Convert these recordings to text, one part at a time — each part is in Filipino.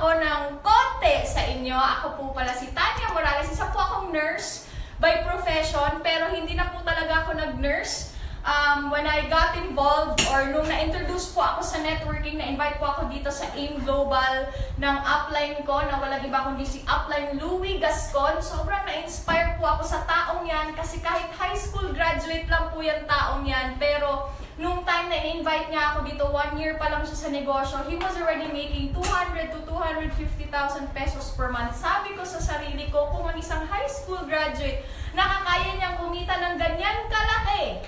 ako ng konti sa inyo. Ako po pala si Tanya Morales. Isa po akong nurse by profession, pero hindi na po talaga ako nag-nurse. When I got involved or nung na-introduce po ako sa networking, na-invite po ako dito sa AIM Global ng upline ko na walang iba kundi si upline Louie Gascon. Sobrang na-inspire po ako sa taong yan kasi kahit high school graduate lang po yung taong yan. Pero nung time na in-invite niya ako dito, 1 year pa lang siya sa negosyo, he was already making 200 to 250,000 pesos per month. Sabi ko sa sarili ko, kung ang isang high school graduate, nakakaya niyang kumita ng ganyan kalaki,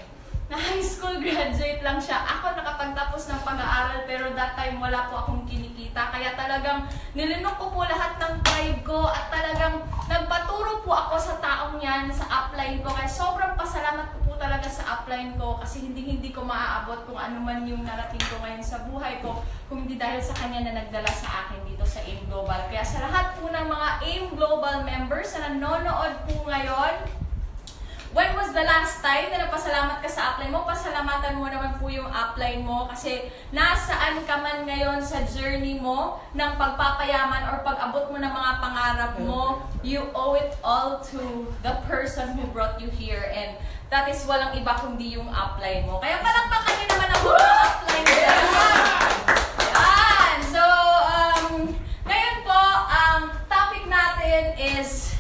na high school graduate lang siya. Ako nakapagtapos ng pag-aaral pero that time wala po akong kinikita. Kaya talagang nilinok ko po lahat ng pride ko at talagang nagpaturo po ako sa taong yan, sa upline ko. Kaya sobrang pasalamat ko po talaga sa upline ko kasi hindi ko maaabot kung ano man yung narating ko ngayon sa buhay ko kung hindi dahil sa kanya na nagdala sa akin dito sa AIM Global. Kaya sa lahat po ng mga AIM Global members na nanonood po ngayon, when was the last time na napasalamat ka sa upline mo? Pasalamatan mo naman po yung upline mo kasi nasaan ka man ngayon sa journey mo ng pagpapayaman or pag-abot mo ng mga pangarap mo, you owe it all to the person who brought you here, and that is walang iba kundi yung upline mo. Kaya palakpakan niyo naman ang mga upline nila. Yan! So, ngayon po, ang topic natin is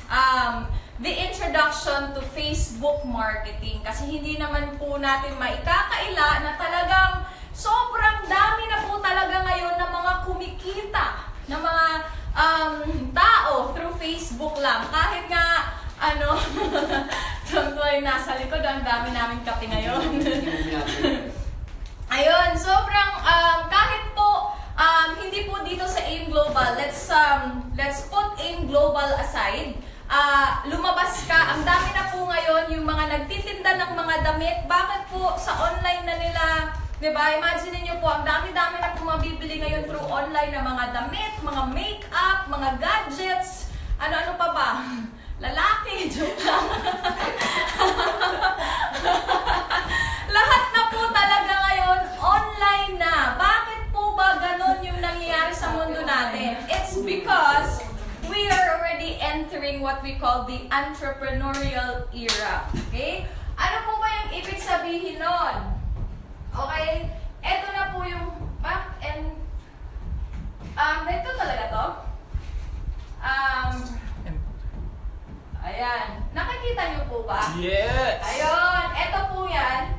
the introduction to Facebook marketing. Kasi hindi naman po natin maikakaila na talagang sobrang dami na po talaga ngayon ng mga kumikita ng mga tao through Facebook lang. Kahit nga, ay nasa likod, ang dami namin kape ngayon. Ayun, sobrang, kahit po, hindi po dito sa AIM Global, let's put AIM Global aside. Lumabas ka, ang dami na po ngayon yung mga nagtitinda ng mga damit. Bakit po sa online na nila, diba? Imagine niyo po, ang dami-dami na po mabibili ngayon through online na mga damit, mga makeup, mga gadgets, ano-ano pa ba? Lalaki, joke lang. Lahat na po talaga ngayon online na. Bakit po ba ganun yung nangyayari sa mundo natin? It's because we are already entering what we call the entrepreneurial era. Okay? Ano po ba yung ibig sabihin nun? Okay? Ito na po yung back and ito talaga to. Ayan. Nakikita niyo po ba? Yes! Ayun. Ito po yan.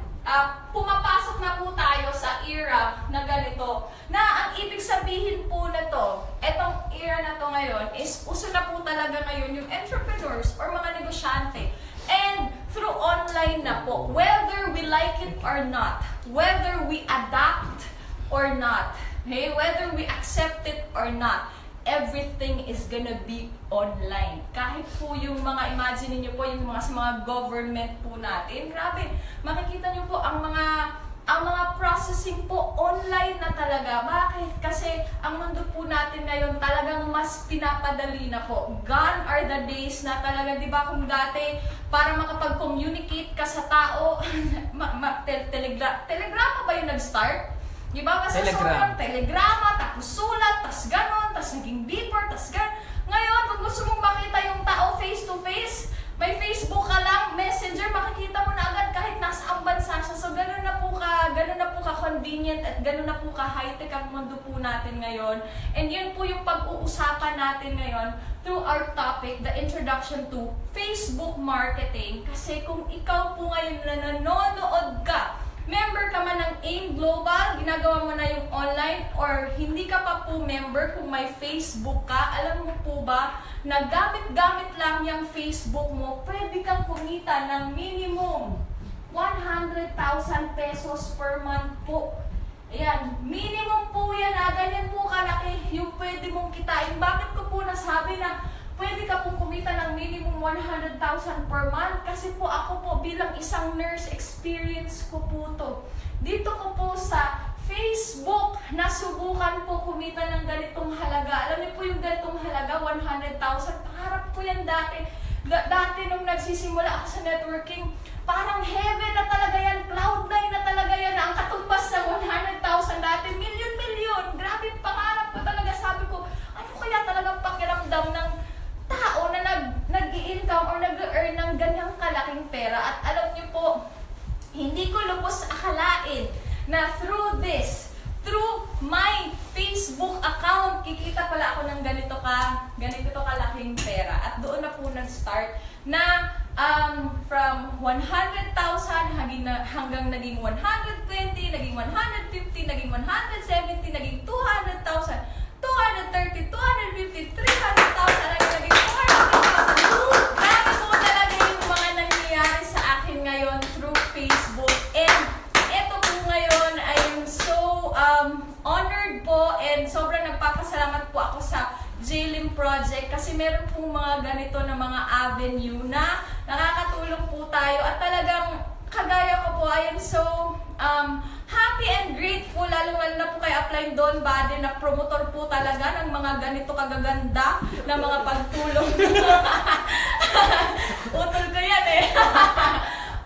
Pumapasok na po tayo sa era na ganito. Na ang ibig sabihin po na to, etong era na to ngayon, is uso na po talaga ngayon yung entrepreneurs or mga negosyante. And through online na po, whether we like it or not, whether we adapt or not, okay, whether we accept it or not, everything is gonna be online. Kahit po yung mga, imagine niyo po yung mga sa mga government po natin, grabe, makikita niyo po ang mga processing po online na talaga. Bakit? Kasi ang mundo po natin ngayon talagang mas pinapadali na po. Gone are the days na talaga, di ba, kung dati para makapag-communicate ka sa tao, telegrama ba yung nag-start? Di ba? Kasi sobrang telegrama, tapos sulat, tapos ganon, tapos naging beeper, tapos ganon. Ngayon, kung gusto mong makita yung tao face to face, may Facebook ka lang, Messenger, makikita mo na agad kahit nasa ang bansa siya. So, gano'n na po ka-convenient at gano'n na po ka-high-tech ang mundo po natin ngayon. And yun po yung pag-uusapan natin ngayon through our topic, the introduction to Facebook marketing. Kasi kung ikaw po ngayon na nanonood ka, member ka man ng AIM Global, ginagawa mo na yung online, or hindi ka pa po member, kung may Facebook ka, alam mo po ba na gamit-gamit lang yung Facebook mo, pwede kang kumita ng minimum 100,000 pesos per month po. Ayan, minimum po yan, ganyan po kalaki yung pwede mong kitain. Bakit ko po nasabi na pwede ka pong kumita ng minimum 100,000 per month? Kasi po ako po bilang isang nurse, experience ko po to. Dito ko po sa Facebook, nasubukan po kumita ng ganitong halaga. Alam niyo po yung ganitong halaga, 100,000. Pangarap ko yan dati. Dati nung nagsisimula ako sa networking, parang heaven na talaga yan, cloud9 na talaga yan. Ang katumbas ng 100,000 dati, milyon-milyon. Grabe, pangarap ko talaga. Sabi ko, ano kaya alam ng tao na nag-i-income or nag-earn ng ganyang kalaking pera. At alam niyo po, hindi ko lubos akalain na through my Facebook account, kikita pala ako ng ganito kalaking pera. At doon na po nag-start na from 100,000 hanggang naging 120, naging 150, naging 170, naging 200,000, 230, 250, 300,000, naging 400,000. Grabe po talaga yung mga nangyayari sa akin ngayon through Facebook. And ito po ngayon, I am so honored po and sobrang nagpapasalamat po ako sa JLIM Project kasi meron pong mga ganito na mga avenue na nakakatulong po tayo at talagang kagaya ko po, I am so happy and grateful, lalo na po kay Upline Don Bade na promotor po talaga ng mga ganito kagaganda na mga pagtulong. Utol ko yan eh.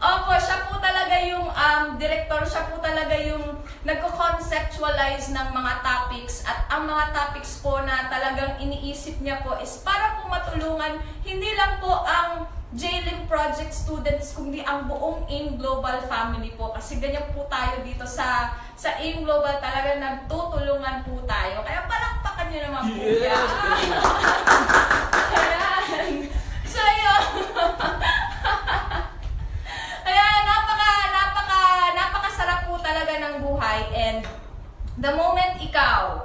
Opo, siya po talaga yung director, siya po talaga yung nagko-conceptualize ng mga topics at ang mga topics po na talagang iniisip niya po is para po matulungan hindi lang po ang JLIM Project students kundi ang buong AIM Global family po kasi ganyan po tayo dito sa AIM Global, talaga nagtutulungan po tayo. Kaya palakpakan niyo naman po yan. Ayan. So yun. Kaya napakasarap po talaga ng buhay and the moment ikaw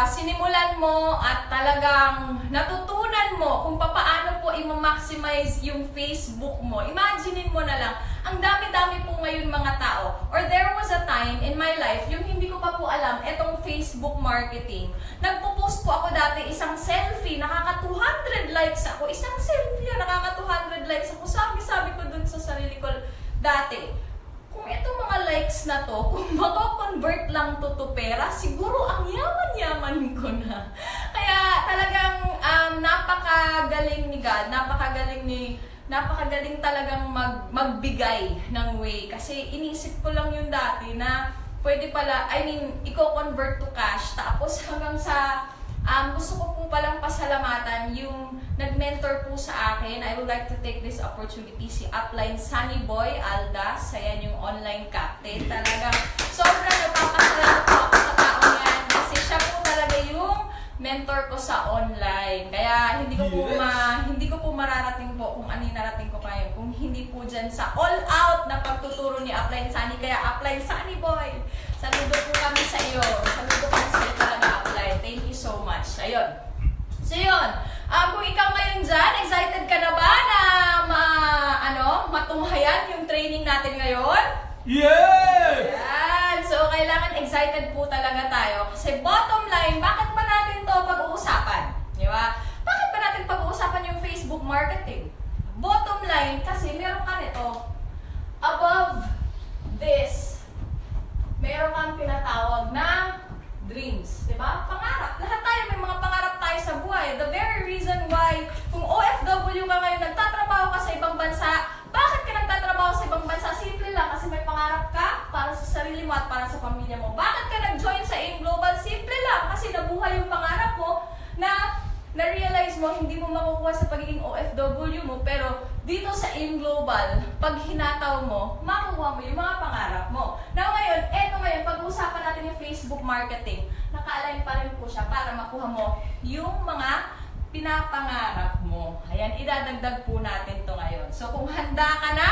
sinimulan mo at talagang natutunan mo kung paano po i-maximize yung Facebook mo. Imaginein mo na lang, ang dami-dami po ngayon mga tao. Or there was a time in my life, yung hindi ko pa po alam, etong Facebook marketing. Nagpo-post po ako dati isang selfie, nakaka 200 likes ako. Isang selfie, nakaka 200 likes ako. Sabi ko dun sa sarili ko dati, kung itong mga likes na to, kung mako-convert lang to pera, siguro ang yaman-yaman ko na. Kaya talagang napakagaling ni God, napakagaling talagang magbigay ng way. Kasi iniisip ko lang yung dati na pwede pala, i-convert to cash. Tapos hanggang sa, gusto ko po palang pasalamatan yung nag-mentor po sa akin. I would like to take this opportunity, si Upline Sunny Boy Aldas. Ayan yung online captain. Talagang sobrang nagpapasalamat po ako sa taong yan kasi siya po talaga yung mentor ko sa online. Kaya hindi ko po mararating po kung ano yung narating ko kayo kung hindi po dyan sa all-out na pagtuturo ni Upline Sunny. Kaya Upline Sunny Boy, saludo po kami sa iyo. Saludo kami sa iyo talaga, Upline. Thank you so much. Ayun. So yun, kung ikaw ngayon dyan, excited ka na ba na matunghayan yung training natin ngayon? Yes! Yan. So, kailangan excited po talaga tayo. Kasi bottom line, bakit ba natin to pag-uusapan? Di ba? Bakit ba natin pag-uusapan yung Facebook marketing? Bottom line, kasi meron ka nito. Above this, meron kang tinatawag na dreams. Di ba? Pangarap. Lahat tayo may mga pangarap tayo sa buhay. The very reason why, kung OFW ka ngayon, nagtatrabaho ka sa ibang bansa, bakit ka nagtatrabaho sa ibang bansa? Simple lang, kasi may pangarap ka para sa sarili mo at para sa pamilya mo. Bakit ka nag-join sa AIM Global? Simple lang, kasi nabuhay yung pangarap mo na na-realize mo, hindi mo makukuha sa pagiging OFW mo, pero dito sa AIM Global, pag hinataw mo, makukuha mo yung mga pangarap mo. Now ngayon, pag-uusapan natin yung Facebook marketing, naka-align pa rin po siya para makuha mo yung mga pinapangarap mo. Ayan, idadagdag po natin to ngayon. So kung handa ka na,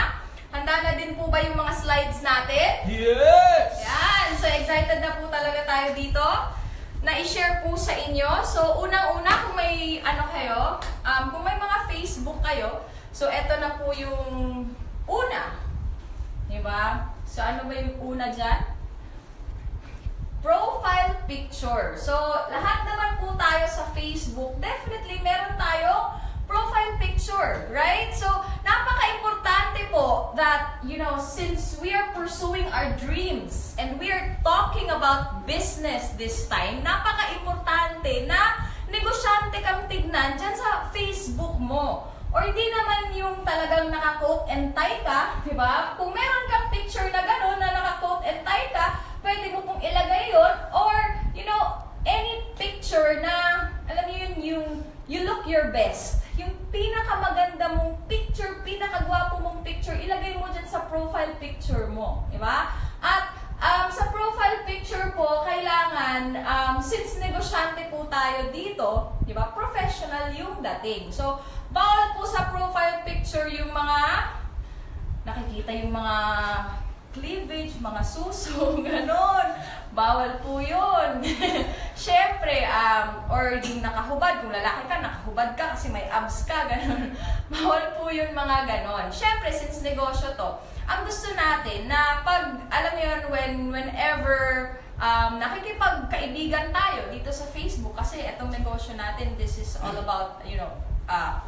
handa na din po ba yung mga slides natin? Yes! Yan, so excited na po talaga tayo dito na i-share po sa inyo. So unang-una, kung may kung may mga Facebook kayo, so eto na po yung una. Diba? So ano ba yung una dyan? Profile picture. So, lahat naman po tayo sa Facebook, definitely meron tayo profile picture, right? So, napaka-importante po that, since we are pursuing our dreams and we are talking about business this time, napaka-importante na negosyante kang tignan dyan sa Facebook mo. Or hindi naman yung talagang naka-coat and tie ka, di ba? Kung meron kang picture na gano'n na naka-coat and tie ka, pwede mo pong ilagay yon or, any picture na, alam look your best. Yung pinakamaganda mong picture, pinakagwapo mong picture, ilagay mo dyan sa profile picture mo. Diba? At sa profile picture po, kailangan, since negosyante po tayo dito, diba, professional yung dating. So, bawal po sa profile picture yung mga, nakikita yung mga cleavage, mga suso, ganon. Bawal po yun. Siyempre, or yung nakahubad, kung lalaki ka, nakahubad ka kasi may abs ka, ganon. Bawal po yun mga ganon. Siyempre, since negosyo to, ang gusto natin na pag, alam mo yun, whenever nakikipagkaibigan tayo dito sa Facebook, kasi itong negosyo natin, this is all about,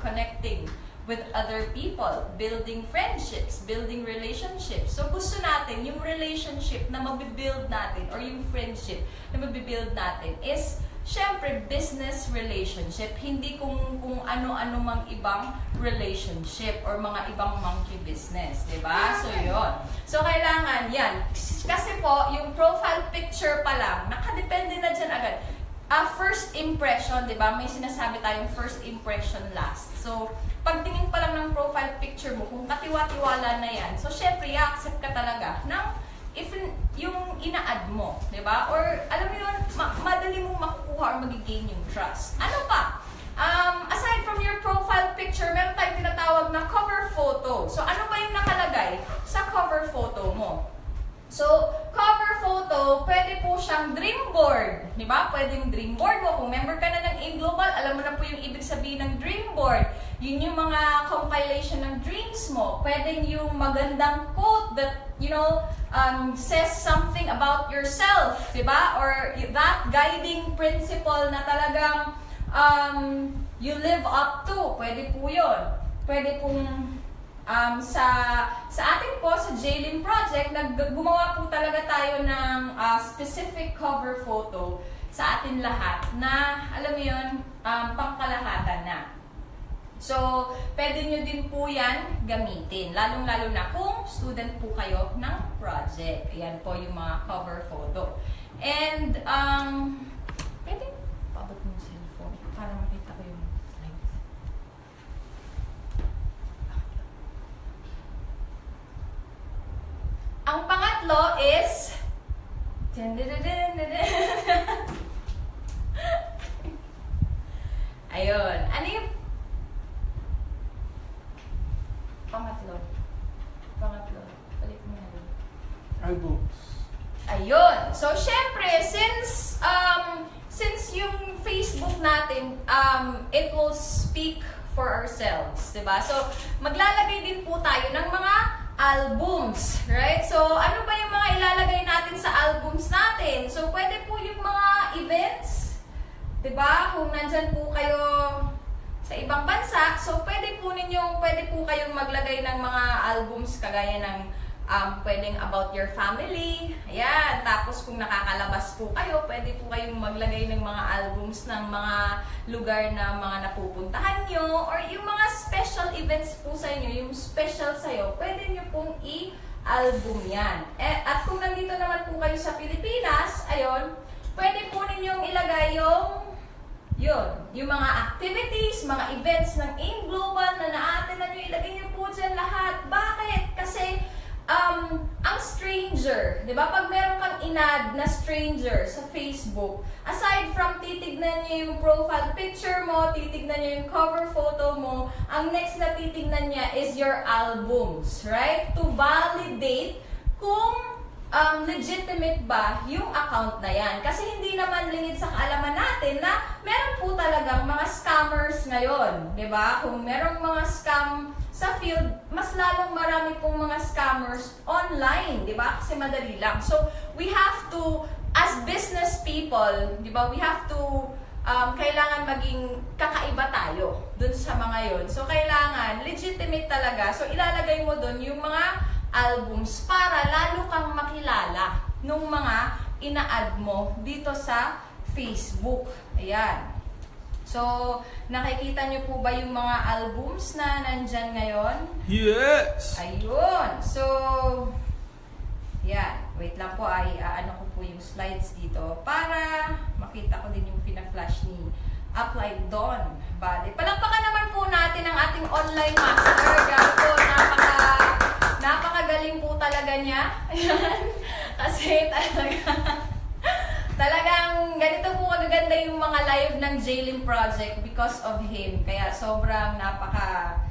connecting with other people, building friendships, building relationships. So gusto natin yung relationship na mabibuild natin or yung friendship na mabibuild natin is syempre business relationship, hindi kung ano-ano mang ibang relationship or mga ibang monkey business, 'di ba? So 'yon. So kailangan 'yan. Kasi po yung profile picture pa lang, nakadepende na diyan agad. First impression, 'di ba? May sinasabi tayong first impression last. So pagtingin pa lang ng profile picture mo, kung katiwa-tiwala na 'yan. So syempre, i-accept ka talaga ng if yung ina-add mo, 'di ba? Or alam mo 'yun, madali mong makukuha or magigain yung trust. Ano pa? Aside from your profile picture, meron tayong tinatawag na cover photo. So ano ba yung nakalagay sa cover photo mo? So, cover photo, pwede po siyang dream board. Di ba? Pwedeng dream board mo. Kung member ka na ng A-Global, alam mo na po yung ibig sabihin ng dream board. Yun yung mga compilation ng dreams mo. Pwedeng yung magandang quote that, says something about yourself. Di ba? Or that guiding principle na talagang you live up to. Pwede po yun. Pwede pong sa atin po, sa JLIM Project, gumawa po talaga tayo ng specific cover photo sa atin lahat na, alam mo yun, pangkalahatan na. So, pwede nyo din po yan gamitin, lalong-lalo na kung student po kayo ng project. Ayan po yung mga cover photo. And, pwede paabot mo yung cellphone para makita ko yung slides. Ang pangatlo is ayun. Ano yung pangatlo? Balik mo na rin. Albums. Ayun. So, syempre, since yung Facebook natin, it will speak for ourselves, diba? So, maglalagay din po tayo ng mga albums, right? So, ano ba yung mga ilalagay natin sa albums natin? So, pwede po yung mga events, diba? Kung nandyan po kayo sa ibang bansa, so pwede po kayong maglagay ng mga albums kagaya ng pwedeng about your family. Ayan. Tapos kung nakakalabas po kayo, pwede po kayong maglagay ng mga albums ng mga lugar na mga napupuntahan nyo or yung mga special events po sa inyo, yung special sa'yo, pwede nyo pong i-album yan. At kung nandito naman po kayo sa Pilipinas, ayun, pwede po ninyong ilagay yung mga activities, mga events ng AIM Global na na-attendan nyo, ilagay nyo po dyan lahat. Bakit? Kasi ang stranger, di ba? Pag meron kang inad na stranger sa Facebook, aside from titignan niya yung profile picture mo, titignan niya yung cover photo mo, ang next na titignan niya is your albums, right? To validate kung legitimate ba yung account na yan. Kasi hindi naman lingid sa kaalaman natin na meron po talagang mga scammers ngayon, di ba? Kung merong mga scam sa field, mas lalong marami pong mga scammers online, di ba? Kasi madali lang. So, we have to, as business people, di ba, we have to, kailangan maging kakaiba tayo dun sa mga yon. So, kailangan, legitimate talaga. So, ilalagay mo dun yung mga albums para lalo kang makilala nung mga ina-add mo dito sa Facebook. Ayan. So, nakikita nyo po ba yung mga albums na nandyan ngayon? Yes! Ayun. So, yan. Wait lang po, ano ko po yung slides dito para makita ko din yung pina-flash ni apply doon. Bale, palakpakan naman po natin ang ating online master. Grabe po, napakagaling po talaga niya. Ayan. Kasi talagang ganito po kagaganda yung mga live ng Jaylin Project because of him. Kaya sobrang napaka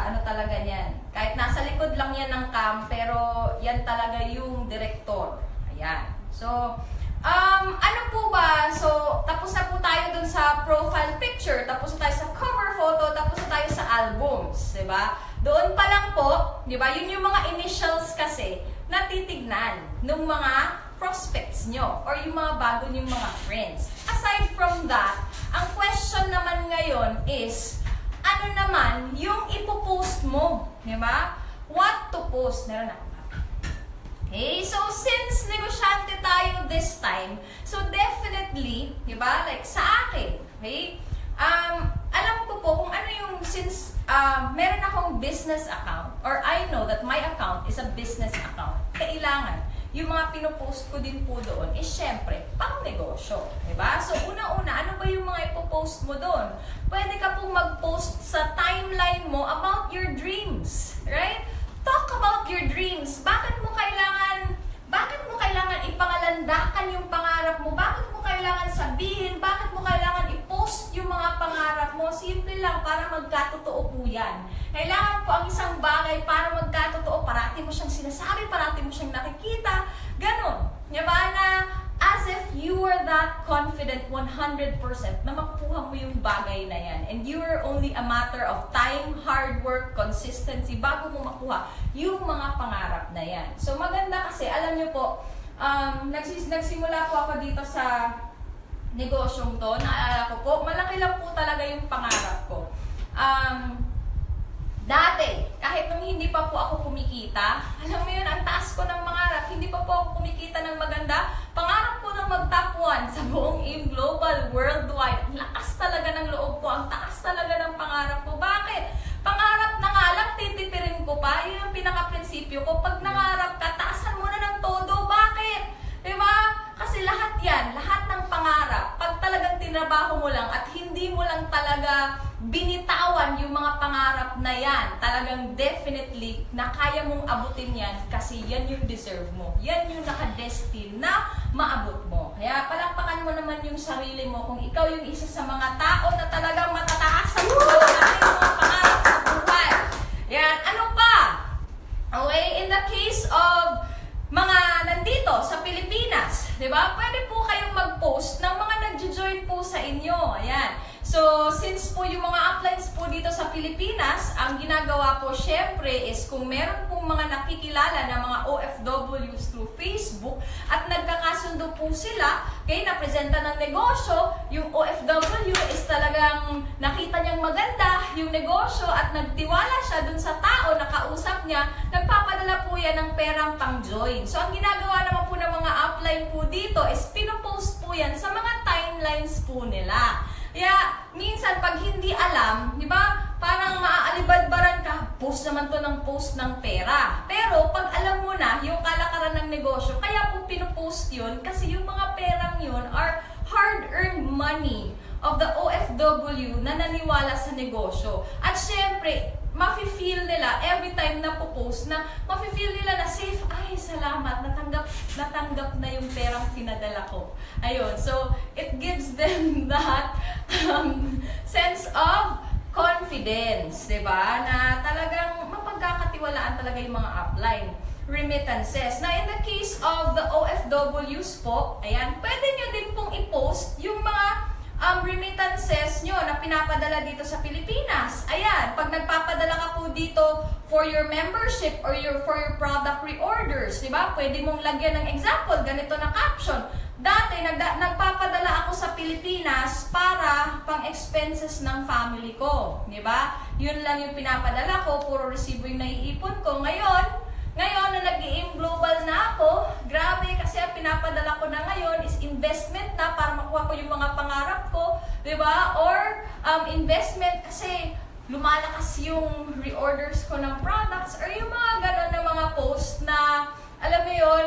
ano talaga niyan. Kahit nasa likod lang yan ng cam, pero yan talaga yung director. Ayan. So, ano po ba? So, tapos na po tayo dun sa profile picture, tapos na tayo sa cover photo, tapos na tayo sa albums, diba? Doon pa lang po, diba? Yun yung mga initials kasi na titignan ng mga prospects nyo or yung mga bago nyong mga friends. Aside from that, ang question naman ngayon is, ano naman yung ipopost mo? Diba? What to post? Meron ako. Okay, so since negosyante tayo this time, so definitely, di ba, like sa akin, okay, alam ko po kung ano yung, since meron akong business account, or I know that my account is a business account, kailangan, yung mga pinopost ko din po doon is syempre, pang negosyo, di ba? So una-una, ano ba yung mga ipopost mo doon? Pwede ka pong mag-post sa timeline mo about your dreams, right? Talk about your dreams. Bakit mo kailangan ipangalandakan yung pangarap mo? Bakit mo kailangan sabihin? Bakit mo kailangan i-post yung mga pangarap mo? Simple lang, para magkatotoo po yan. Kailangan po ang isang bagay para magkatotoo. Parati mo siyang sinasabi, parati mo siyang nakikita. Ganon. Diba na as if you are that confident 100% na makukuha mo yung bagay na yan. And you are only a matter of time, hard work, consistency bago mo makuha yung mga pangarap na yan. So maganda kasi, alam nyo po, nagsimula po ako dito sa negosyong to. Naalala ko po, malaki lang po talaga yung pangarap ko. Dati, kahit nung hindi pa po ako kumikita, alam mo yun, ang taas ko ng mangarap, hindi pa po ako kumikita ng maganda, pangarap ko ng mag-top 1 sa buong AIM Global, worldwide. Ang lakas talaga ng loob ko, ang taas talaga ng pangarap ko. Bakit? Pangarap na nga lang, titipirin ko pa. Yun ang pinaka-prinsipyo ko. Pag nangarap ka, taasan mo na ng todo. Bakit? Diba? Kasi lahat yan, lahat ng pangarap, pag talagang tinabaho mo lang at hindi mo lang talaga binitawan yung mga pangarap na yan, talagang definitely na kaya mong abutin yan kasi yan yung deserve mo. Yan yung nakadestin na maabot mo. Kaya palakpakan mo naman yung sarili mo kung ikaw yung isa sa mga tao na talagang matataas ang mga pangarap sa buhay. Yan. Ano pa? Okay, in the case of mga nandito sa Pilipinas, di ba? Pwede po kayong mag-post ng mga nag-join po sa inyo. Ayan. So, since po yung mga uplines po dito sa Pilipinas, ang ginagawa po syempre is kung meron pong mga nakikilala na mga OFWs through Facebook at nagkakasundo po sila, kaya napresenta ng negosyo, yung OFW is talagang nakita niyang maganda yung negosyo at nagtiwala siya dun sa tao na kausap niya, nagpapadala po yan ng perang pang-join. So, ang ginagawa naman po ng mga upline po dito is pinopost po yan sa mga timelines po nila. Kaya, minsan pag hindi alam, di ba, parang maaalibadbaran ka, post naman to ng post ng pera. Pero, pag alam mo na yung kalakaran ng negosyo, kaya po pinopost yun, kasi yung mga perang yun are hard-earned money of the OFW na naniwala sa negosyo. At syempre, mafe-feel nila every time na po-post na mafe-feel nila na safe, ay salamat, natanggap na yung perang pinadala ko. Ayun, so it gives them that sense of confidence, diba? Na talagang mapagkakatiwalaan talaga yung mga upline. Remittances. Now, in the case of the OFWs po, ayan, pwede nyo din pong i-post yung mga remittances nyo na pinapadala dito sa Pilipinas. Ayan, pag nagpapadala ka po dito for your membership or for your product reorders, di ba? Pwede mong lagyan ng example, ganito na caption. Dati, nagpapadala ako sa Pilipinas para pang expenses ng family ko. Di ba? Yun lang yung pinapadala ko, puro resibo yung naiipon ko. Ngayon na nag-i-AIM Global na ako, grabe kasi ang pinapadala ko na ngayon is investment na para makuha ko yung mga pangarap ko, di ba? Or investment kasi lumalakas yung reorders ko ng products or yung mga ganon na mga post na, alam mo yun,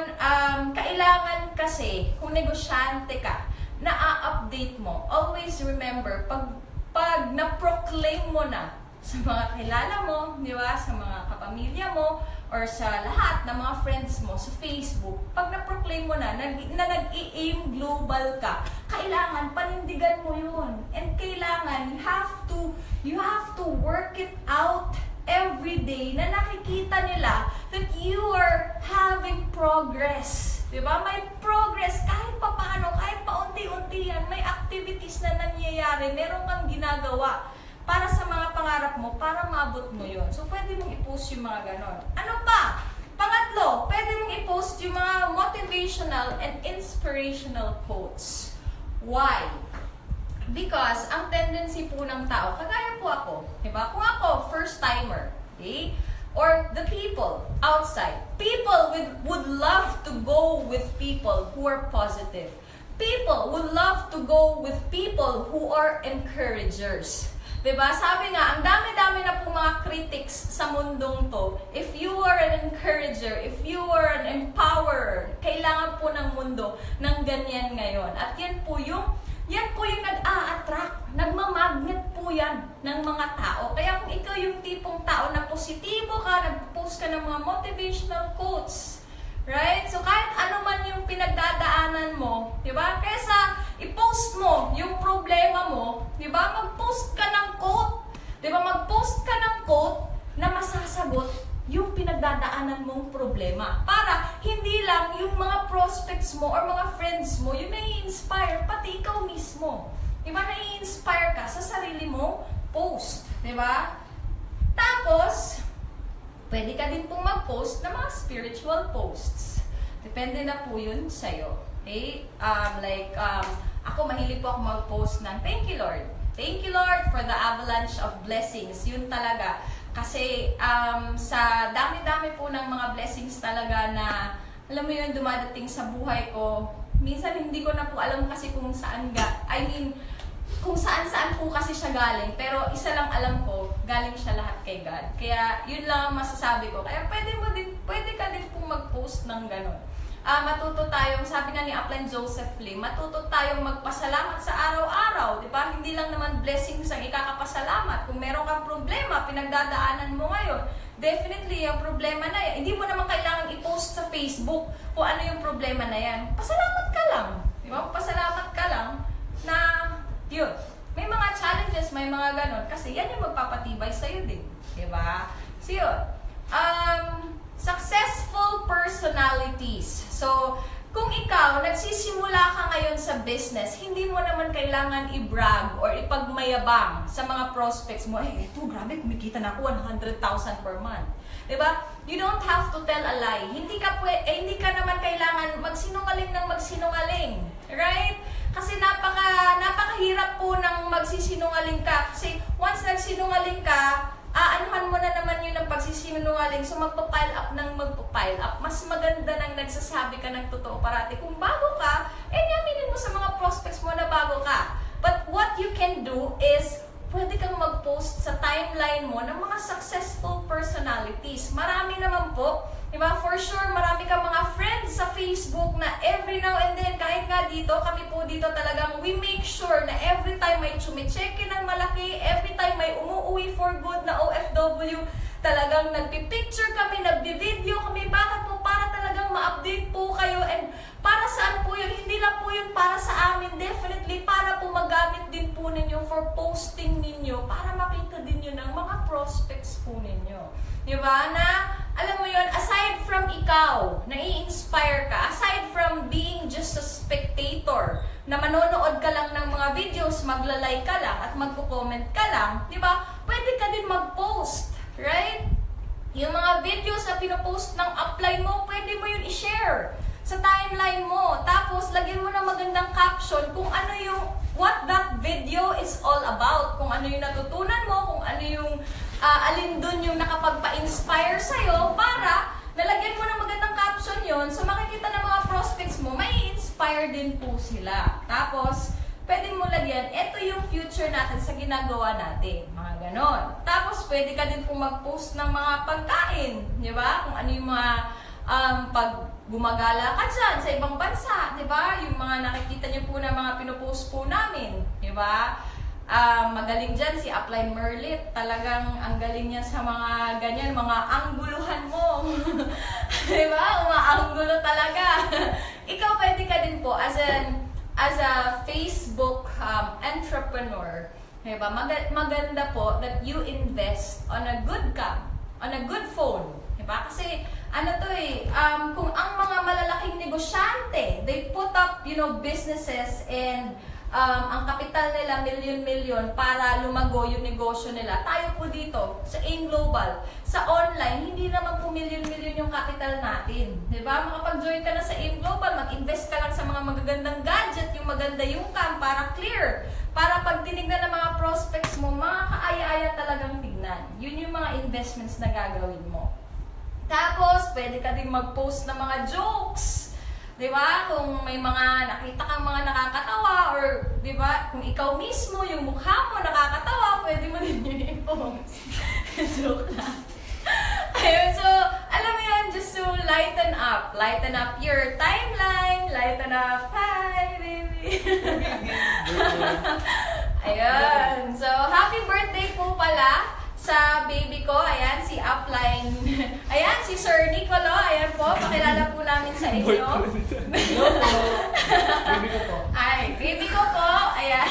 kailangan kasi kung negosyante ka, na-update mo, always remember, pag na-proclaim mo na sa mga kilala mo, di ba, sa mga kapamilya mo, or sa lahat ng mga friends mo sa Facebook, pag na-proclaim mo na nag-i-aim global ka, kailangan panindigan mo yun. And kailangan, you have to work it out every day na nakikita nila that you are having progress. Diba? May progress kahit papaano, kahit paunti-unti yan, may activities na nangyayari, meron kang ginagawa para sa mga pangarap mo, para maabot mo yun. So, pwede mong i-post yung mga ganon. Ano pa? Pangatlo, pwede mong i-post yung mga motivational and inspirational quotes. Why? Because ang tendency po ng tao, kagaya po ako, diba? Kung ako, first-timer, okay? Or the people outside. People would love to go with people who are positive. People would love to go with people who are encouragers. Diba? Sabi nga, ang dami-dami na po mga critics sa mundong to. If you are an encourager, if you are an empowerer, kailangan po ng mundo ng ganyan ngayon. At yan po yung nag-a-attract, nagmamagnet po yan ng mga tao. Kaya kung ikaw yung tipong tao na positibo ka, nag-post ka ng mga motivational quotes, right? So kahit ano man yung pinagdadaanan mo, di ba? Kesa i-post mo yung problema mo, di ba? Mag-post ka ng quote, di ba? Mag-post ka ng quote na masasagot yung pinagdadaanan mong problema. Para hindi lang yung mga prospects mo or mga friends mo yung nai-inspire, pati ikaw mismo. Di ba? Nai-inspire ka sa sarili mong post. Di ba? Tapos, pwede ka din pong mag-post ng mga spiritual posts. Depende na po yun sa'yo. Okay? Ako mahilig po ako mag-post ng thank you Lord. Thank you Lord for the avalanche of blessings. Yun talaga. Kasi sa dami-dami po ng mga blessings talaga na, alam mo yun, dumadating sa buhay ko. Minsan hindi ko na po alam kasi kung saan kung saan-saan po kasi siya galing. Pero isa lang alam ko, galing siya lahat kay God. Kaya yun lang ang masasabi ko. Kaya pwede ka din pong mag-post ng gano'n. Matuto tayong, sabi nga ni Upline Joseph Lee, matuto tayong magpasalamat sa araw-araw. Di ba? Hindi lang naman blessings ang ikakapasalamat. Kung meron kang problema, pinagdadaanan mo ngayon, definitely yung problema na yan. Hindi mo naman kailangan i-post sa Facebook kung ano yung problema na yan. Pasalamat ka lang. Di ba? Pasalamat ka lang na yun. May mga challenges, may mga ganon. Kasi yan yung magpapatibay sa'yo din. Di ba? So yun. Successful personalities. So, kung ikaw, nagsisimula ka ngayon sa business, hindi mo naman kailangan i-brag or ipagmayabang sa mga prospects mo. Ay, ito, grabe, kumikita na ako 100,000 per month. Diba? You don't have to tell a lie. Hindi ka naman kailangan magsinungaling ng magsinungaling. Right? Kasi napakahirap po ng magsisinungaling ka. Kasi once nagsinungaling ka, aanuhan mo na naman yun ng pagsisinungaling. So, magpa-pile up ng magpa-pile up. Mas maganda nang nagsasabi ka ng totoo parati. Kung bago ka, aminin mo sa mga prospects mo na bago ka. But what you can do is, pwede kang mag-post sa timeline mo ng mga successful personalities. Marami naman po. Diba? For sure, marami kang mga friends sa Facebook na every now and then, kahit nga dito, kami po dito talagang, we make sure na every time may chumicheke ng malaki, every time may umuwi for good na OFW, talagang nagpipicture kami, nagbi-video kami. Bakit po? Para talagang ma-update po kayo. And para saan po yun? Hindi lang po yun para sa amin. Definitely, para po magamit din po ninyo for posting ninyo, para makita din yun ng mga prospects po ninyo. Diba? Na, alam mo yun, aside from ikaw, nai-inspire ka, aside from being just a spectator, na manonood ka lang ng mga videos, maglalike ka lang, at magko-comment ka lang, diba? Pwede ka din mag-post, right? Yung mga videos na pinopost ng upline mo, pwede mo yun i-share sa timeline mo. Tapos, lagyan mo ng magandang caption kung ano yung, what that video is all about. Kung ano yung natutunan mo, kung ano yung, alin dun yung nakapagpa-inspire sa'yo, para nalagyan mo ng magandang caption yon. So, makikita ng mga prospects mo, may inspire din po sila. Tapos, pwede mo lagyan, ito yung future natin sa ginagawa natin. Mga ganon. Tapos, pwede ka din po mag-post ng mga pagkain. Di ba? Kung ano yung mga, pag gumagala ka dyan sa ibang bansa, di ba? Yung mga nakikita niyo po na mga pinupost po namin, di ba? Magaling dyan si Upline Merlit. Talagang ang galing niya sa mga ganyan, mga angguluhan mo. Di ba? Umaanggulo talaga. Ikaw pwede ka din po as a Facebook entrepreneur. Di ba? Maganda po that you invest on a good cam, on a good phone. Di ba? Kasi ano to kung ang mga malalaking negosyante, they put up, businesses and ang kapital nila milyon-milyon para lumago yung negosyo nila. Tayo po dito sa AIM Global, sa online, hindi naman po milyon-milyon yung kapital natin. Diba? Makapag-join ka na sa AIM Global, mag-invest ka lang sa mga magagandang gadget, yung maganda yung cam para clear. Para pag tinignan ng mga prospects mo, mga kaaya-aya talagang tignan. Yun yung mga investments na gagawin mo. Tapos, pwede ka din mag-post ng mga jokes. Diba? Kung may mga nakita kang mga nakakatawa or, diba, kung ikaw mismo, yung mukha mo nakakatawa, pwede mo din yun i-post. Joke lang. Ayun, so, alam mo yun, just to lighten up your timeline, lighten up, hi, baby. Ayun, so, happy birthday po pala sa baby ko, ayan, si Upline, ayan, si Sir Nicolo, ayan po, pakilala po namin sa inyo. Baby ko po. Ay, baby ko po, ayan.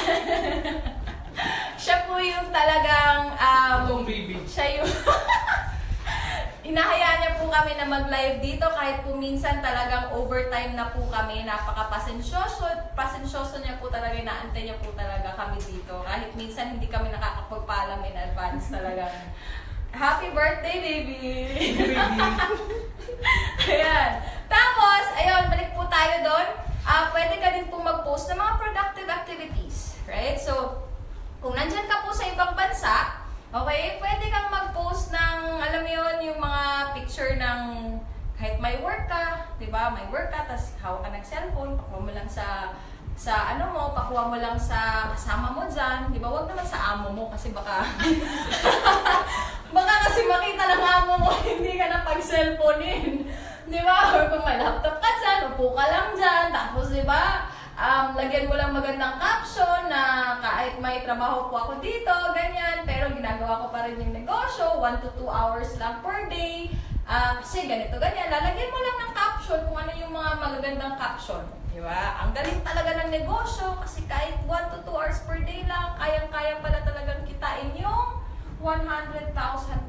Siya po yung talagang, Itong baby. siya yung, hinahayaan niya po kami na mag-live dito kahit po minsan talagang overtime na po kami, napaka-pasensyoso niya po talaga, inaantay niya po talaga kami dito. Kahit minsan hindi kami nakakapagpaalam in advance talaga. Happy birthday, baby! Ayan. Tapos, ayun, balik po tayo doon. Pwede ka din po mag-post ng mga productive activities. Right? So, kung nandyan ka po sa ibang bansa, okay, pwede kang mag-post ng, alam mo yun, yung mga picture ng kahit may work ka, di ba? May work ka, tapos hawak ka ng cellphone, pakuha mo lang pakuha mo lang sa kasama mo dyan, di ba? Huwag naman sa amo mo kasi baka kasi makita ng amo mo, hindi ka na pag-cellphonein. Di ba? Or kung may laptop ka dyan, upo ka lang dyan, tapos di ba? Lagyan mo lang magandang caption na kahit may trabaho po ako dito, ganyan, pero ginagawa ko pa rin yung negosyo, 1 to 2 hours lang per day. Kasi ganito, ganyan, lalagyan mo lang ng caption kung ano yung mga magagandang caption. Di ba? Ang galing talaga ng negosyo kasi kahit 1 to 2 hours per day lang, kayang-kaya pala talagang kitain yung 100,000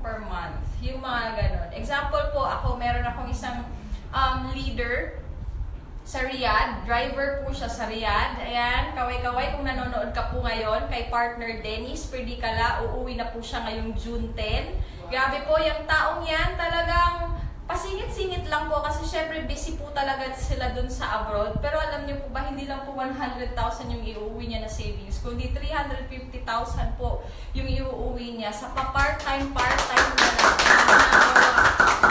per month. Yung mga ganon. Example po, meron akong isang leader sa Riyadh. Driver po siya sa Riyadh. Ayan, kaway-kaway kung nanonood ka po ngayon kay partner Dennis Perdicala. Uuwi na po siya ngayong June 10. Grabe po, yung taong yan talagang pasingit-singit lang po kasi syempre busy po talaga sila dun sa abroad. Pero alam niyo po ba, hindi lang po 100,000 yung iuwi niya na savings, kundi 350,000 po yung iuwi niya sa part-time na lang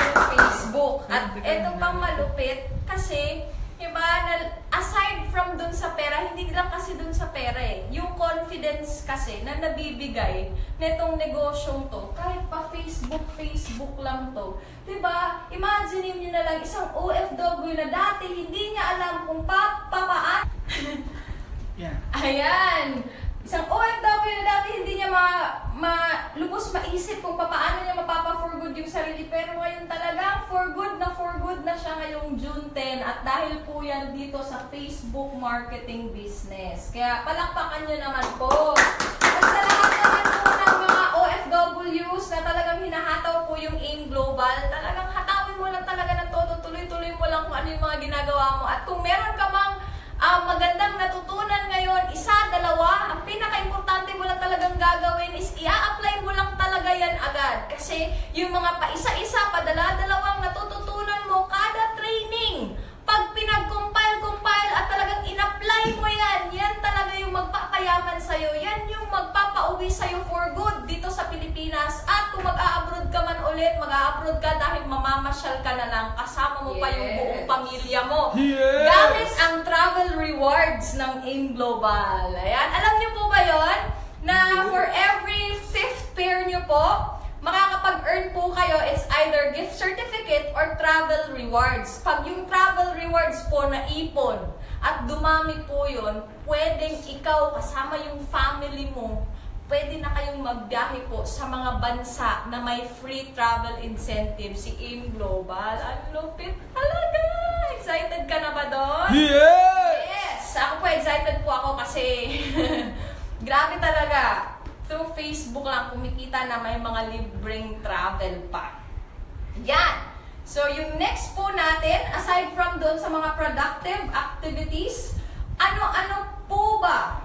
sa Facebook. At eto pang malupit kasi diba, aside from dun sa pera, hindi lang kasi dun sa pera yung confidence kasi na nabibigay netong negosyong to, kahit pa Facebook lang to. Diba, imagine niyo na lang isang OFW na dati hindi niya alam kung papaaan. Yeah. Ayan! Isang OFW na dati hindi niya lubos maisip kung paano niya mapapa-for good yung sarili. Pero ngayon talagang for good na siya ngayong June 10. At dahil po yan dito sa Facebook marketing business. Kaya palakpakan niyo naman po. At sa lahat naman po ng mga OFWs na talagang hinahataw po yung AIM Global, talagang hatawin mo lang talaga ng todo. Tuloy-tuloy mo lang kung ano yung mga ginagawa mo. At kung meron ka mang magandang natutunan ngayon, isa, dalawa, ang pinaka-importante mo lang talagang gagawin is i-apply mo lang talaga yan agad. Kasi yung mga pa-isa-isa, padala-dalawang natututunan mo kada training, pag pinag-compile at talagang in-apply mo yan, yan talaga yung magpapayaman sa'yo, yan yung magpapauwi sa'yo for good dito sa Pilipinas. At kung mag-a-abroad ka man ulit, mag-a-abroad ka dahil mamamasyal ka na lang, kasama mo pa yung buong pamilya mo. Yes! Gamit ang travel rewards ng AIM Global. Ayan. Alam niyo po ba yon na for every 5th pair niyo po, makakapag-earn po kayo, it's either gift certificate or travel rewards. Pag yung travel rewards po na ipon at dumami po yun, pwedeng ikaw kasama yung family mo, pwede na kayong magbiyahe po sa mga bansa na may free travel incentive si AIM Global. Ang lupit talaga! Excited ka na ba doon? Yes! Ako po, excited po ako kasi grabe talaga. Through Facebook lang kumikita na may mga libreng travel pa. Yan! So, yung next po natin, aside from doon sa mga productive activities, ano-ano po ba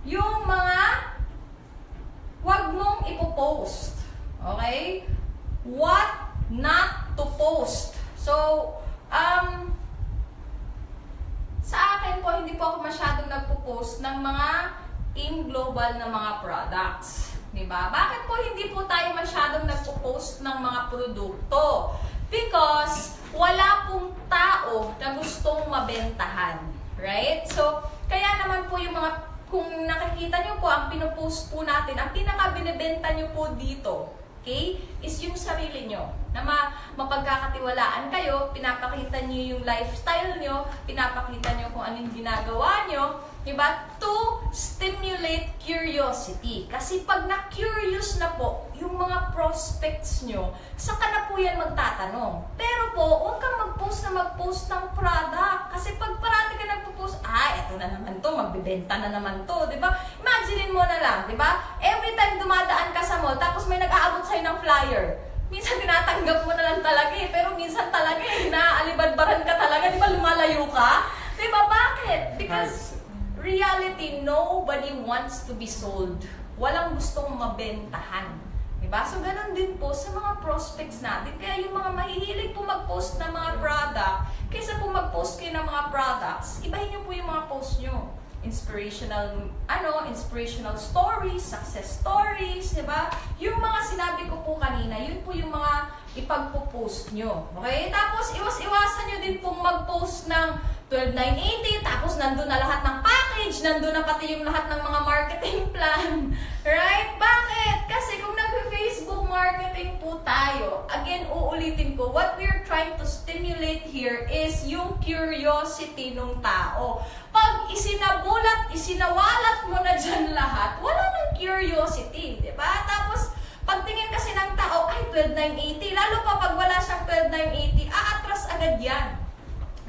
yung mga wag mong ipopost? Okay? What not to post? So, sa akin po, hindi po ako masyadong nagpo-post ng mga AIM Global na mga products. Diba? Bakit po hindi po tayo masyadong nagpo-post ng mga produkto? Because wala pong tao na gustong mabentahan. Right? So, kaya naman po yung mga, kung nakikita nyo po, ang pinopost po natin, ang pinaka-binibenta nyo po dito, okay, is yung sarili nyo. Na mapagkakatiwalaan kayo, pinapakita nyo yung lifestyle nyo, pinapakita nyo kung anong ginagawa nyo, diba? To stimulate curiosity. Kasi pag na-curious na po yung mga prospects nyo, saka na po yan magtatanong. Pero po, huwag kang mag-post ng product. Kasi pag parati ka nagpo-post, eto na naman to, magbibenta na naman to, diba? Imaginein mo na lang, diba? Every time dumadaan ka sa mall, tapos may nag-aabot sa'yo ng flyer. Minsan tinatanggap mo na lang talaga pero minsan talaga naaalibadbaran ka talaga, di ba lumalayo ka? Di ba bakit? Because reality, nobody wants to be sold. Walang gustong mabentahan. Di ba? So ganun din po sa mga prospects natin. Kaya yung mga mahihilig po mag-post ng mga product, kaysa po mag-post kayo ng mga products, ibahin nyo po yung mga post nyo. Inspirational stories, success stories, di ba? Yung mga sinabi ko po kanina, yun po yung mga ipagpo-post nyo. Okay? Tapos, iwas-iwasan nyo din pong mag-post ng 12,980, tapos nandun na lahat ng package, nandun na pati yung lahat ng mga marketing plan. Right? Bakit? Kasi kung nag-Facebook marketing po tayo, again, uulitin ko, what we're trying to stimulate here is yung curiosity ng tao. Pag isinawalat mo na dyan lahat, wala nang curiosity, di ba? Tapos, pagtingin kasi ng tao, 12,980, lalo pa pag wala siyang 12,980, aatras agad yan.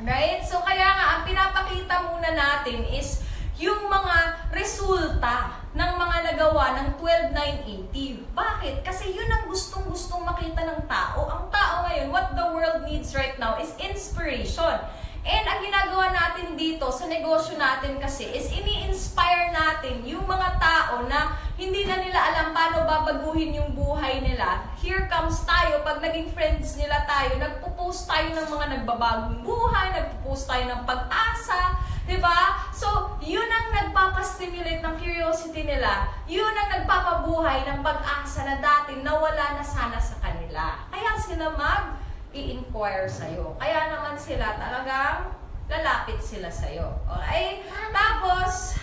Right? So, kaya nga, ang pinapakita muna natin is yung mga resulta ng mga nagawa ng 12,980. Bakit? Kasi yun ang gustong-gustong makita ng tao. Ang tao ngayon, what the world needs right now is inspiration. And ang ginagawa natin dito sa negosyo natin kasi is ini-inspire natin yung mga tao na hindi na nila alam paano babaguhin yung buhay nila. Here comes tayo, pag naging friends nila tayo, nagpo-post tayo ng mga nagbabagong buhay, nagpo-post tayo ng pag-asa, diba? So, yun ang nagpapastimulate ng curiosity nila. Yun ang nagpapabuhay ng pag-asa na dati nawala na sana sa kanila. Kaya sila i-inquire sa'yo. Kaya naman sila talagang lalapit sila sa'yo. Okay? Tapos,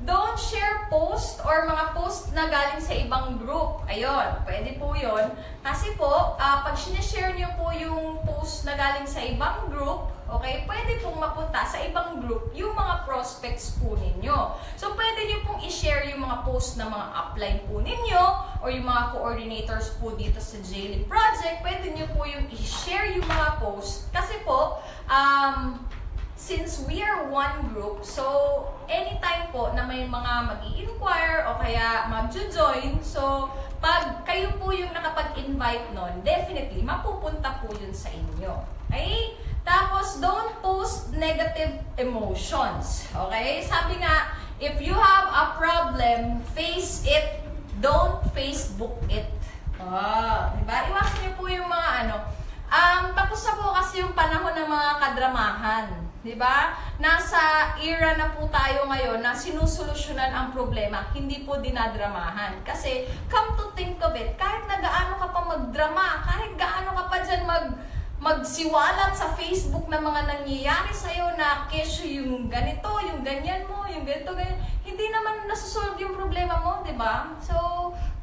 don't share post or mga post na galing sa ibang group. Ayun, pwede po yun. Kasi po, pag sinishare nyo po yung post na galing sa ibang group, okay, pwede pong mapunta sa ibang group yung mga prospects po ninyo. So, pwede nyo pong i-share yung mga post na mga upline po ninyo or yung mga coordinators po dito sa J-Leap Project. Pwede nyo po yung i-share yung mga post. Kasi po, since we are one group, so anytime po na may mga mag-i-inquire o kaya mag-join, so pag kayo po yung nakapag-invite nun, definitely mapupunta po yun sa inyo. Okay? Tapos, don't post negative emotions. Okay? Sabi nga, if you have a problem, face it, don't Facebook it. Diba? Iwasan niyo po yung mga tapos na po kasi yung panahon ng mga kadramahan. Diba? Nasa era na po tayo ngayon na sinusolusyonan ang problema, hindi po dinadramahan. Kasi, come to think of it, kahit na gaano ka pa magdrama, kahit gaano ka pa dyan magsiwalat sa Facebook na mga nangyayari sa'yo na kesyo yung ganito, yung ganyan mo, yung ganito, ganyan, hindi naman nasusolve yung problema mo, di ba? So,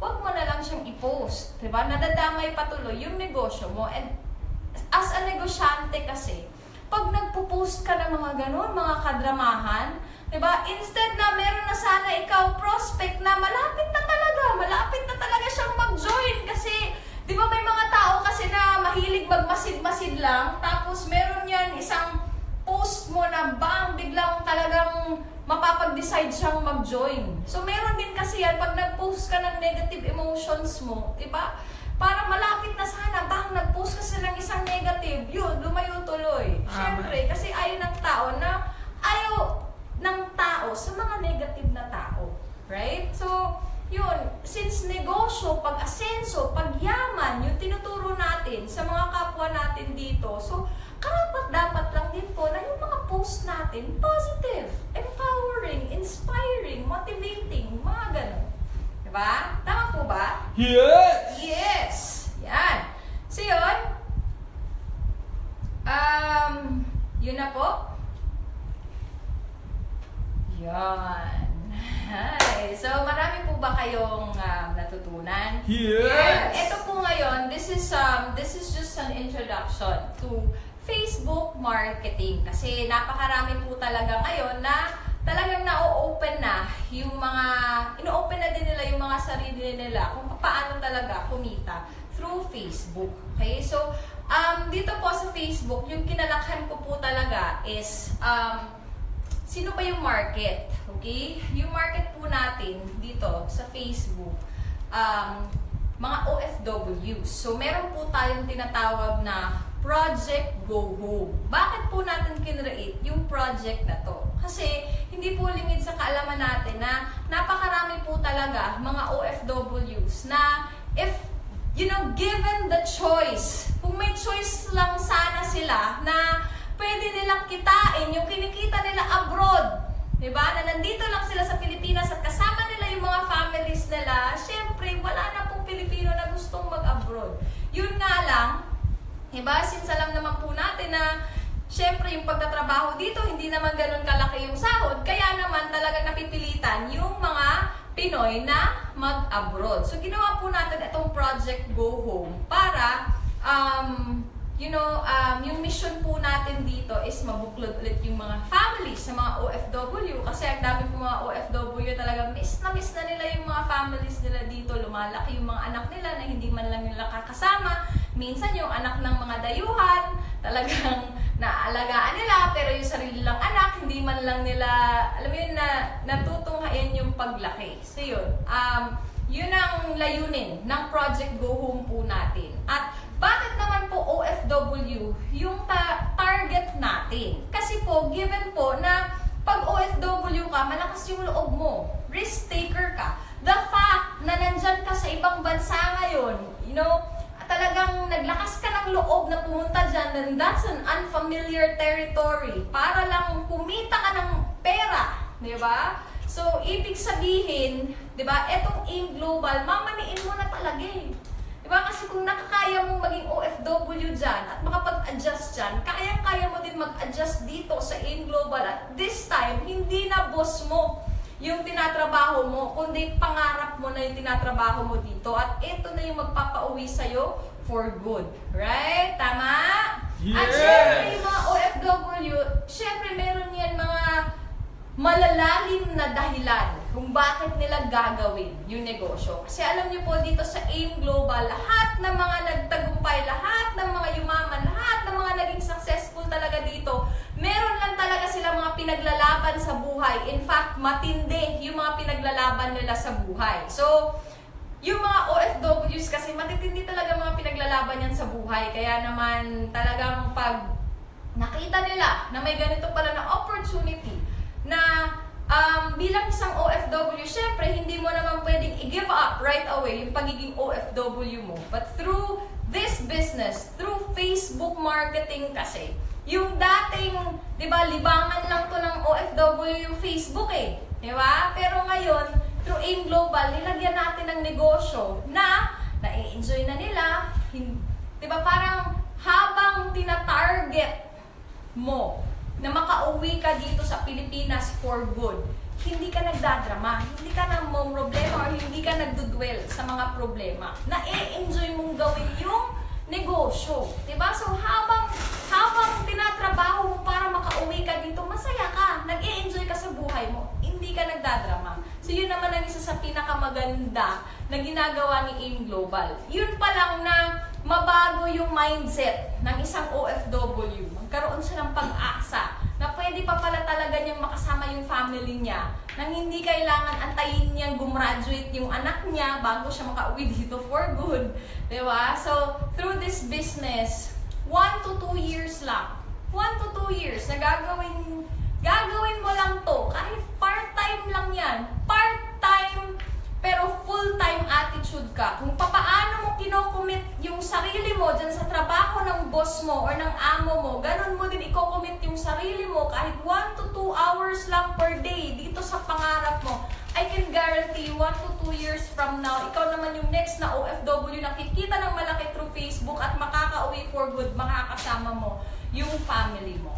wag mo na lang siyang i-post, di ba? Nadadamay patuloy yung negosyo mo. And as a negosyante kasi, pag nagpo-post ka ng mga ganun, mga kadramahan, di ba? Instead na meron na sana ikaw prospect na malapit na talaga siyang mag-join kasi, di ba may mga tao kasi na mahilig magmasid-masid lang, tapos meron yan isang post mo na bang biglang talagang mapapag-decide siyang mag-join. So meron din kasi yan pag nag-post ka ng negative emotions mo, di ba? Parang malapit na sana, bang nag-post kasi ng isang negative, yun, lumayo tuloy. Siyempre, kasi ayaw ng tao sa mga negative na tao. Right? So, yun, since negosyo, pag-asenso, pagyaman, yung tinuturo natin sa mga kapwa natin dito, so, dapat lang din po na yung mga post natin, positive, empowering, inspiring, motivating, mga ganun. Diba? Tama po ba? Yes! Yes! Yan. So, yun. Yun na po. Yan. Hi. So, marami po ba kayong natutunan? Yes! Ito po ngayon, this is just an introduction to Facebook marketing. Kasi napakarami po talaga ngayon na talagang na-open na yung mga, ino-open na din nila yung mga sarili nila kung paano talaga kumita through Facebook. Okay? So, dito po sa Facebook, yung kinalakhan ko po talaga is, sino ba yung market? Okay? Yung market po natin dito sa Facebook, mga OFWs. So, meron po tayong tinatawag na Project Go Home. Bakit po natin kinreate yung project na to? Kasi hindi po lingid sa kaalaman natin na napakarami po talaga mga OFWs na if, given the choice, kung may choice lang sana sila na pwede nilang kitain yung kinikita nila abroad, diba? Na nandito lang sila sa Pilipinas at kasama nila yung mga families nila, syempre wala na pong Pilipino na gustong mag-abroad. Yun nga lang, diba? Since alam naman po natin na syempre yung pagtatrabaho dito, hindi naman ganun kalaki yung sahod, kaya naman talaga napipilitan yung mga Pinoy na mag-abroad. So ginawa po natin itong Project Go Home para yung mission po natin dito is mabuklod ulit yung mga families sa mga OFW kasi ang dami po mga OFW talaga miss na nila yung mga families nila dito, lumalaki yung mga anak nila na hindi man lang nila kakasama, minsan yung anak ng mga dayuhan talagang naalagaan nila pero yung sarili lang anak hindi man lang nila, alam mo yun, na natutunghain yung paglaki. So yun, yun ang layunin ng Project Go Home po natin. At bakit naman po OFW yung target natin? Kasi po, given po na pag OFW ka, malakas yung loob mo, risk taker ka. The fact na nandyan ka sa ibang bansa ngayon, talagang naglakas ka ng loob na pumunta dyan, then that's an unfamiliar territory. Para lang kumita ka ng pera, di ba? So, ibig sabihin, di ba, etong AIM Global, mamaniin mo na talaga eh. Diba? Kasi kung nakakaya mong maging OFW dyan at makapag-adjust dyan, kayang-kaya mo din mag-adjust dito sa AIM Global. At this time, hindi na boss mo yung tinatrabaho mo, kundi pangarap mo na yung tinatrabaho mo dito. At ito na yung magpapauwi sa'yo for good. Right? Tama? Yes! At syempre, yung mga OFW, syempre meron yan mga malalalim na dahilan kung bakit nila gagawin yung negosyo. Kasi alam niyo po dito sa AIM Global, lahat ng mga nagtagumpay, lahat ng mga yumaman, lahat ng mga naging successful talaga dito, meron lang talaga sila mga pinaglalaban sa buhay. In fact, matindi yung mga pinaglalaban nila sa buhay. So, yung mga OFWs kasi matitindi talaga mga pinaglalaban yan sa buhay. Kaya naman talagang pag nakita nila na may ganito pala na opportunity, na bilang isang OFW, syempre, hindi mo naman pwedeng i-give up right away yung pagiging OFW mo. But through this business, through Facebook marketing kasi, yung dating, di ba, libangan lang to ng OFW yung Facebook eh. Di ba? Pero ngayon, through AIM Global, nilagyan natin ng negosyo na na-enjoy na nila. Di ba, parang habang tina-target mo na makauwi ka dito sa Pilipinas for good, hindi ka nagdadrama, hindi ka na problema or hindi ka nagdudwell sa mga problema. Na-enjoy mong gawin yung negosyo. Diba? So habang tinatrabaho mo para makauwi ka dito, masaya ka, nag-e-enjoy ka sa buhay mo, hindi ka nagdadrama. So yun naman ang isa sa pinakamaganda na ginagawa ni AIM Global. Yun pa lang na mabago yung mindset ng isang OFW. Magkaroon siya ng pag-asa na pwede pa pala talaga niyang makasama yung family niya nang hindi kailangan antayin niyang gumraduate yung anak niya bago siya makauwi dito for good. Diba? So, through this business, 1 to 2 years lang. 1 to 2 years na gagawin mo lang to. Kahit part-time lang yan. Part-time, pero full-time attitude ka. Kung papaano mo kinocommit yung sarili mo dyan sa trabaho ng boss mo or ng amo mo, ganun mo din i-commit yung sarili mo kahit 1 to 2 hours lang per day dito sa pangarap mo. I can guarantee 1 to 2 years from now, ikaw naman yung next na OFW na kikita ng malaki through Facebook at makakauwi for good, makakasama mo yung family mo.